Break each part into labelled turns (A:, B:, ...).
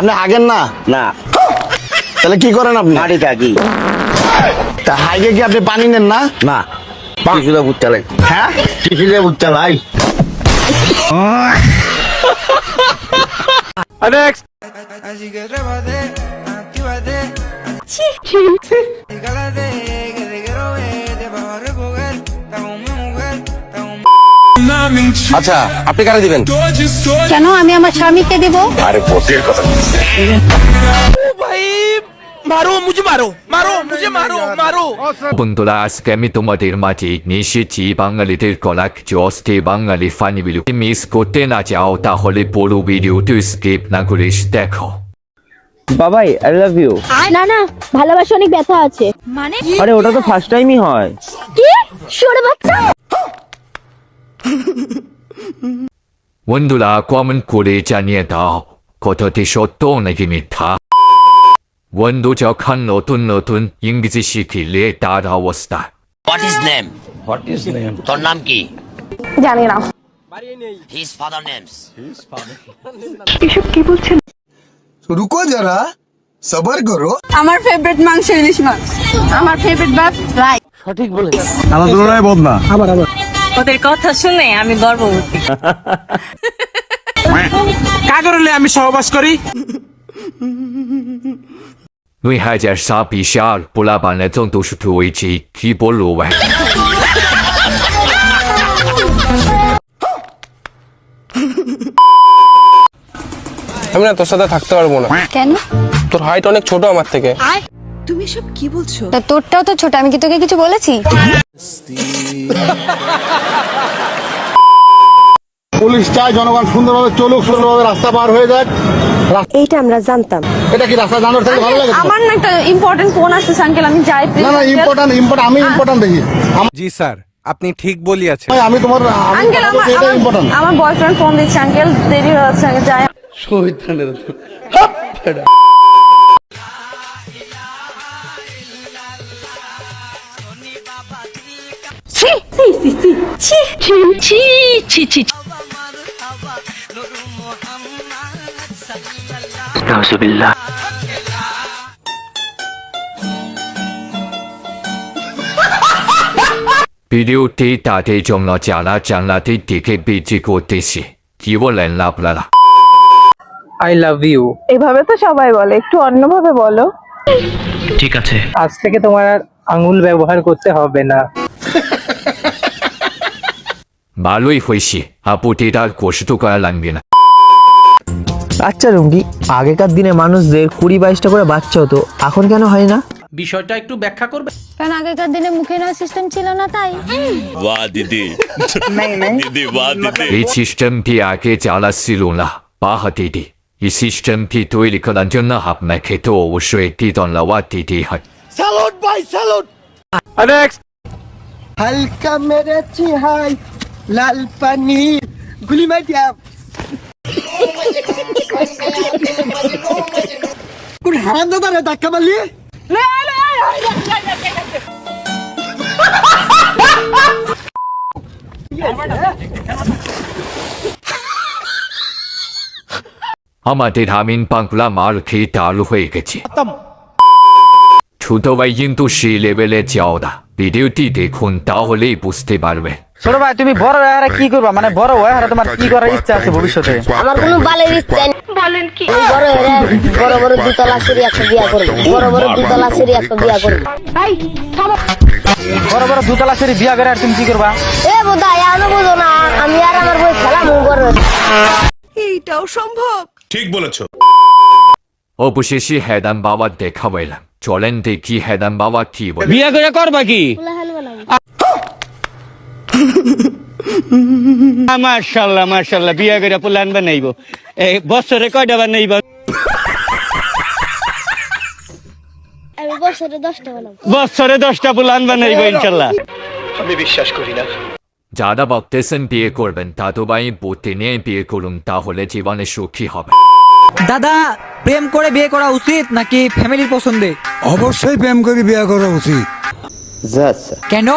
A: আপনি হাগেন না?
B: না।
A: তাহলে কি করেন আপনি?
B: মাটি থাকি।
A: তা হাইগে কি আপনি পানি নেন না?
B: না, টিফিলে বুঝতে লাই।
A: হ্যাঁ,
B: টিফিলে বুঝতে লাই।
C: Next.
D: Así que trépate, actívate. Cálate, que te quiero ver, te vas a recoger. Estás con mi mujer, estás con mi...
C: আচ্ছা, আপনি কারে দিবেন?
E: কেন আমি আমার স্বামীকে দেব?
C: আরে বসের কথা।
F: বন্ধুরা, আজকে আমি তোমাদের মাঝে নিয়ে এসেছি বাঙালিদের কলাকৃতি অস্থি বাঙালি ফানি ভিডিও। মিস করতে না চাও তাহলে পুরো ভিডিওটি স্কিপ না করে দেখো।
G: বাবাই আই লাভ ইউ।
E: না না, ভালোবাসা অনেক ব্যথা আছে। মানে?
G: আরে ওটা তো ফার্স্ট টাইমই হয়।
E: কি? সরে বাচ্চা।
F: বন্ধুরা, কমেন্ট করে জানিয়ে দাও কথাটি সত্য নাকি মিথ্যা। বন্ধু যখন নতুন নতুন ইংরেজি শিখিলে তার অবস্থা।
H: What is name? তোর নাম কি?
E: জানি না।
H: His father names.
E: এসব কি বলছেন?
I: रुको जरा सबर करो।
E: আমার ফেভারিট মাংস ইলিশ মাছ। আমার ফেভারিট ভাত রাই।
A: আমার তুলনায় বদনা।
J: ওদের কথা শুনে আমি গর্ববতী।
C: কাগরলে আমি সহবাস করি।
F: 2024下布拉班的总督是土卫基基波罗外。
C: আমি না তোর সাথে থাকতে পারবো না।
E: কেন?
C: তোর হাইট অনেক ছোট আমার থেকে।
E: তুমি সব কি বলছো? তা তোরটাও তো ছোট, আমি কি তোকে কিছু বলেছি?
A: পুলিশ চায় জনগণ সুন্দরভাবে চলুক, সুন্দরভাবে রাস্তা পার হয়ে যাক।
J: এইটা আমরা জানতাম।
A: এটা কি রাস্তা জানার থেকে ভালো লাগে?
E: আমার না একটা ইম্পর্টেন্ট ফোন আসছে আঙ্কেল, আমি যাই প্লিজ।
A: না না, ইম্পর্টেন্ট আমি ইম্পর্টেন্ট দেখি।
C: জি স্যার, আপনি ঠিক বলিয়াছেন।
A: আমি তোমার
E: আঙ্কেল
A: এটা ইম্পর্টেন্ট।
E: আমার বয়ফ্রেন্ড ফোন দিচ্ছে আঙ্কেল, দেরি হয়ে যাচ্ছে, আঙ্কেল যাই। ছি ছি ছি ছি ছি ছি ছি ছি।
H: নাউজুবিল্লাহ।
F: ভিডিওটি তাদের জন্য যারা জানলাটি দিকে বিক্রি করতেছে কি বলেন আপনারা?
G: I love you.
J: এভাবে তো সবাই বলে, একটু অন্যভাবে বলো।
H: ঠিক আছে।
G: আজ থেকে তোমার আর আঙুল ব্যবহার করতে হবে না।
F: ভালোই হয়েছে, আপুটির আর কষ্ট করা লাগবে না।
G: আচ্ছা রুমকি, আগেকার দিনে মানুষদের 20-22টা করে বাচ্চা হতো, এখন কেন হয় না?
C: বিষয়টা একটু ব্যাখ্যা করবে?
E: কারণ আগেকার দিনে মুখে নেওয়ার সিস্টেম ছিল না, তাই।
H: বাহ দিদি। দিদি বাহ দিদি।
F: এই সিস্টেমটি আগে চালা ছিল না বাহ দিদি। এই সিস্টেমটি তৈরি করার জন্য আপনাকে তো অবশ্যই একটি ধন্যবাদ দিতে হয়।
A: স্যালুট ভাই, স্যালুট।
C: নেক্সট।
I: हल्का मेरे चिहाई लाल पानी गुली मार दिया। कुछ हाथ दो रे धक्का मार लिए।
F: আমাদের হামিন বাংলা মার খেয়ে চালু হয়ে গেছে। ছোট ভাই কিন্তু সেই লেভেলে যাও না। ভিডিওটি দেখুন তাহলেই বুঝতে পারবে।
G: ছোট ভাই, তুমি বড় হয়ে আর কি করবা? মানে বড় হয়ে আর তোমার কি করার ইচ্ছা আছে ভবিষ্যতে?
E: আমার কোনো বালের ইচ্ছা নেই। বলেন কি? বড় হয়ে বড় বড় দুতলা সিঁড়ি একটা বিয়া করব। বড় বড় দুতলা সিঁড়ি একটা বিয়া করব। ভাই থামো।
G: বড় বড় দুতলা সিঁড়ি বিয়া করে আর তুমি কি করবা?
E: এ বোধা আমি বুঝো না, আমি আর আমার বই খেলা মু বড়।
J: এইটাও সম্ভব?
C: ঠিক বলেছো।
F: অবশেষে হেদান বাবা দেখা পেলাম। চলেন দেখি হেদান বাবা কি বলে।
G: বিয়া করে করবা কি? মাশাআল্লাহ মাশাআল্লাহ, বিয়া করে প্ল্যান বানাইবো। এই বছরে কয়টা বানাইবা?
E: আমি বছরে 10টা বানাবো।
G: বছরে 10টা প্ল্যান বানাইবো ইনশাআল্লাহ।
C: আমি বিশ্বাস করি না।
F: যারা ভাবতেছেন বিয়ে করবেন দাদু ভাই বুদ্ধি নিয়ে বিয়ে করুন, তাহলে জীবনে সুখী হবে।
K: দাদা, প্রেম করে বিয়ে করা উচিত নাকি ফ্যামিলির পছন্দে?
I: অবশ্যই প্রেম করে বিয়া করা উচিত।
K: কেন?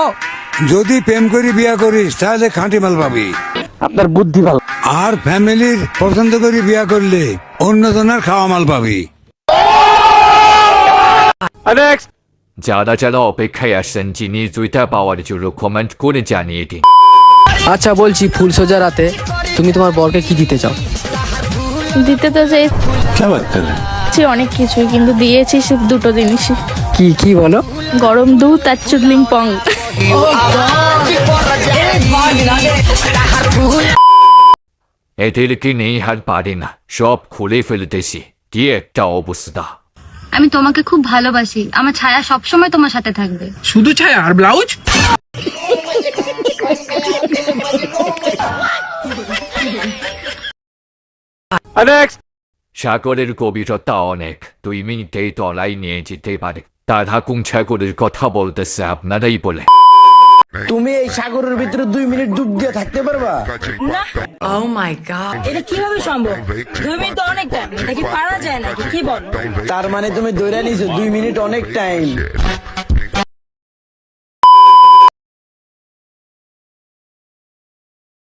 I: যদি প্রেম করে বিয়া করিস তাহলে খাঁটি মাল পাবি।
G: আপনার বুদ্ধি ভালো।
I: আর ফ্যামিলির পছন্দ করে বিয়া করলে অন্যজনের খাওয়া মাল পাবি।
F: যারা যারা অপেক্ষায় আসছেন যিনি জুতা পাওয়ার জন্য কমেন্ট করে জানিয়ে দিন।
K: আচ্ছা বলছি, ফুল সোজা রাতে তুমি তোমার বরকে কি দিতে চাও?
J: দিতে তো চাইছি অনেক কিছুই, কিন্তু দিয়েছি শুধু দুটো জিনিসই।
K: কি কি বলো?
J: গরম দুধ আর চুদলিং পং।
F: এদেরকে নেই আর পারি না, সব খুলে ফেলতেছি। কি একটা অবস্থা।
E: আমি তোমাকে খুব ভালোবাসি, আমার ছায়া সবসময় তোমার সাথে থাকবে।
K: শুধু ছায়া আর ব্লাউজ?
F: সাগরের গভীরতা অনেক, 2 মিনিটেই তলায় নিয়ে যেতে পারে। তারা কোন সাগরের কথা বলতেছে আপনারাই বলে।
B: তুমি এই সাগরের ভিতরে 2 মিনিট ডুব দিয়ে থাকতে পারবা?
J: ও মাই গড, এটা কিভাবে সম্ভব? 2 মিনিট তো অনেক টাইম, এটা কি পারা যায় নাকি? কি বল?
B: তার মানে তুমি ধরে নিছো 2 মিনিট অনেক টাইম।